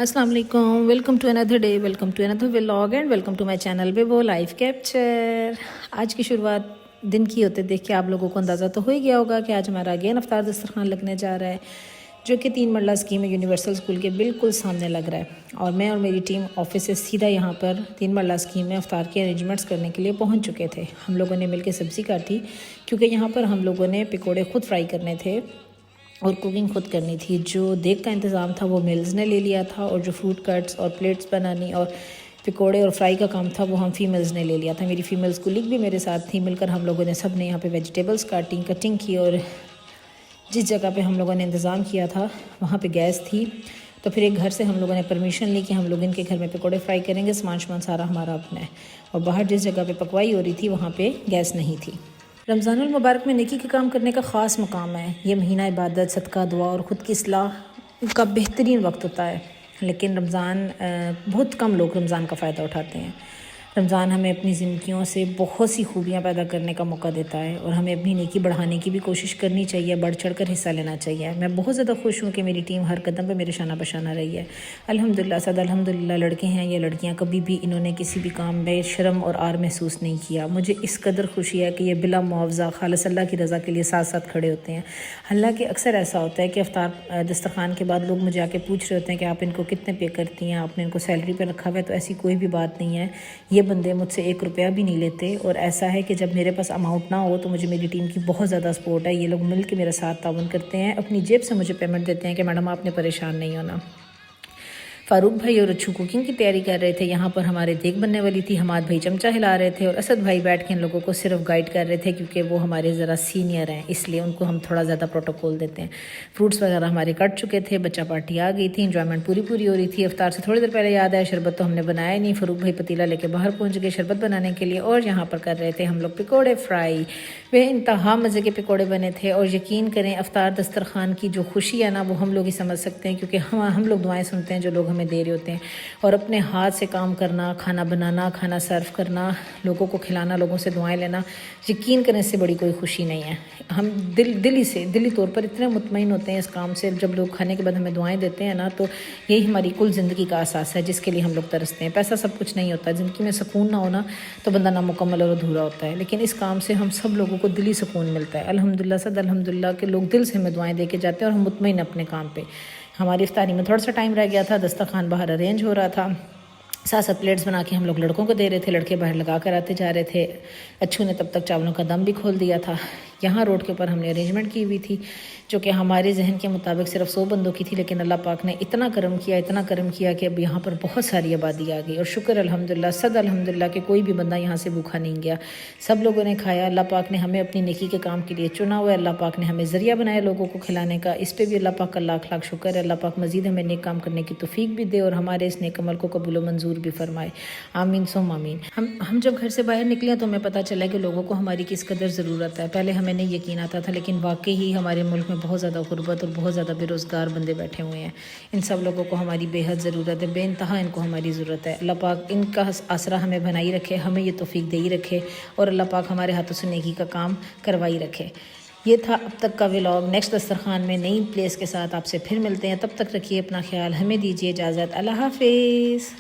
अस्सलाम वालेकुम, welcome to another day, welcome to another vlog and welcome to my channel Bebo life capture. आज की शुरुआत दिन की होते देख के आप लोगों को अंदाज़ा तो हो ही गया होगा कि आज हमारा अगेन अफ्तार दस्तरखान लगने जा रहा है, जो कि 3 मरला स्कीम है यूनिवर्सल स्कूल के बिल्कुल सामने लग रहा है। और मैं और मेरी टीम ऑफिस से सीधा यहाँ पर 3 मरला स्कीम में अफ्तार के अरेंजमेंट्स करने के लिए पहुँच चुके थे। हम लोगों ने मिलकर सब्ज़ी काटी क्योंकि यहाँ पर हम लोगों ने पकौड़े खुद फ्राई करने थे और कुकिंग खुद करनी थी। जो देग का इंतज़ाम था वो मेल्स ने ले लिया था, और जो फ्रूट कट्स और प्लेट्स बनानी और पकोड़े और फ्राई का काम था वो हम फीमेल्स ने ले लिया था। मेरी फ़ीमेल्स कुलीग भी मेरे साथ थी। मिलकर हम लोगों ने सब ने यहाँ पे वेजिटेबल्स काटी, कटिंग की, और जिस जगह पे हम लोगों ने इंतज़ाम किया था वहाँ पे गैस थी। तो फिर एक घर से हम लोगों ने परमिशन ली कि हम लोग इनके घर में पकोड़े फ्राई करेंगे। सामान सारा हमारा अपना है। और बाहर जिस जगह पे पकवाई हो रही थी वहाँ पे गैस नहीं थी। रमज़ानुल मुबारक में नेकी के काम करने का ख़ास मकाम है। ये महीना इबादत, सदका, दुआ और ख़ुद की इस्लाह का बेहतरीन वक्त होता है। लेकिन बहुत कम लोग रमज़ान का फ़ायदा उठाते हैं। रमज़ान हमें अपनी ज़िंदगियों से बहुत सी खूबियाँ पैदा करने का मौका देता है, और हमें अपनी नेकी बढ़ाने की भी कोशिश करनी चाहिए, बढ़ चढ़ कर हिस्सा लेना चाहिए। मैं बहुत ज़्यादा खुश हूँ कि मेरी टीम हर कदम पे मेरे शाना बशाना रही है। अल्हम्दुलिल्लाह सद अल्हम्दुलिल्लाह। लड़के हैं या लड़कियाँ, कभी भी इन्होंने किसी भी काम में शर्म और आर महसूस नहीं किया। मुझे इस कदर खुशी है कि ये बिला मुआवजा खालिस अल्लाह की रज़ा के लिए साथ साथ खड़े होते हैं। हालाँकि अक्सर ऐसा होता है कि अफ्तार दस्तरखान के बाद लोग मुझे आके पूछ रहे होते हैं कि आप इनको कितने पे करती हैं, आपने इनको सैलरी पर रखा हुआ है। तो ऐसी कोई भी बात नहीं है। ये बंदे मुझसे 1 रुपया भी नहीं लेते। और ऐसा है कि जब मेरे पास अमाउंट ना हो तो मुझे मेरी टीम की बहुत ज़्यादा सपोर्ट है। ये लोग मिल के मेरे साथ ताउन करते हैं, अपनी जेब से मुझे पेमेंट देते हैं कि मैडम आपने परेशान नहीं होना। फ़ारूक भाई और अच्छू कुकिंग की तैयारी कर रहे थे। यहाँ पर हमारे देग बनने वाली थी। हमाद भाई चमचा हिला रहे थे, और असद भाई बैठ के इन लोगों को सिर्फ गाइड कर रहे थे, क्योंकि वो हमारे ज़रा सीनियर हैं, इसलिए उनको हम थोड़ा ज़्यादा प्रोटोकॉल देते हैं। फ्रूट्स वगैरह हमारे कट चुके थे। बच्चा पार्टी आ गई थी। इंजॉयमेंट पूरी हो रही थी। अफ्तार से थोड़ी देर पहले याद आया, शरबत तो हमने बनाया नहीं। फ़ारूक भाई पतीला लेके बाहर पहुँच गए शरबत बनाने के लिए, और यहाँ पर कर रहे थे हम लोग पकौड़े फ्राई। वे इंतहा मज़े के पकौड़े बने थे। और यकीन करें, अफ्तार दस्तरखान की जो खुशी है ना, वो हम लोग ही समझ सकते हैं, क्योंकि हम लोग दुआएं सुनते हैं जो लोग हमें दे रहे होते हैं। और अपने हाथ से काम करना, खाना बनाना, खाना सर्व करना, लोगों को खिलाना, लोगों से दुआएं लेना, यकीन करने से बड़ी कोई खुशी नहीं है। हम दिली तौर पर इतने मुतमईन होते हैं इस काम से। जब लोग खाने के बाद हमें दुआएं देते हैं ना, तो यही हमारी कुल ज़िंदगी का असास है, जिसके लिए हम लोग तरसते हैं। पैसा सब कुछ नहीं होता। ज़िंदगी में सुकून ना होना तो बंदा नामुकम्मल और अधूरा होता है। लेकिन इस काम से हम सब लोगों को दिली सुकून मिलता है। अल्हम्दुलिल्लाह सद अल्हम्दुलिल्लाह के लोग दिल से हमें दुआएं दे के जाते हैं, और हम मुतमईन अपने काम पे। हमारी इफ्तारी में थोड़ा सा टाइम रह गया था। दस्तरखान बाहर अरेंज हो रहा था। 7 प्लेट्स बना के हम लोग लड़कों को दे रहे थे। लड़के बाहर लगा कर आते जा रहे थे। अच्छू ने तब तक चावलों का दम भी खोल दिया था। यहाँ रोड के ऊपर हमने अरेंजमेंट की हुई थी, जो कि हमारे जहन के मुताबिक सिर्फ 100 बंदों की थी। लेकिन अल्लाह पाक ने इतना करम किया कि अब यहाँ पर बहुत सारी आबादी आ गई। और शुक्र अल्हम्दुलिल्लाह सद अल्हम्दुलिल्लाह कि कोई भी बंदा यहाँ से भूखा नहीं गया। सब लोगों ने खाया। अल्लाह पाक ने हमें अपनी नेकी के काम के लिए चुना हुआ है। अल्लाह पाक ने हमें ज़रिया बनाया लोगों को खिलाने का। इस पर भी अल्लाह पाक का लाख लाख शुक्र है। अल्लाह पाक मज़ीद हमें नेक काम करने की तौफीक भी दे, और हमारे इस नेक अमल को कबूल व मंजूर भी फरमाए। आमीन सुम आमीन। हम जब घर से बाहर निकले तो हमें पता चला कि लोगों को हमारी किस कदर ज़रूरत है। पहले हमें नहीं यकीन आता था, लेकिन वाकई ही हमारे मुल्क में बहुत ज़्यादा गुर्बत और बहुत ज़्यादा बेरोज़गार बंदे बैठे हुए हैं। इन सब लोगों को हमारी बेहद ज़रूरत है। बेइंतहा इनको हमारी ज़रूरत है। अल्लाह पाक इनका आसरा हमें बनाई रखे, हमें ये तौफीक दे ही रखे, और अल्लाह पाक हमारे हाथों से नेकी का काम करवाई रखे। ये था अब तक का व्लॉग। नेक्स्ट दस्तरखान में नई प्लेस के साथ आपसे फिर मिलते हैं। तब तक रखिए अपना ख्याल। हमें दीजिए इजाज़त। अल्लाह हाफिज़।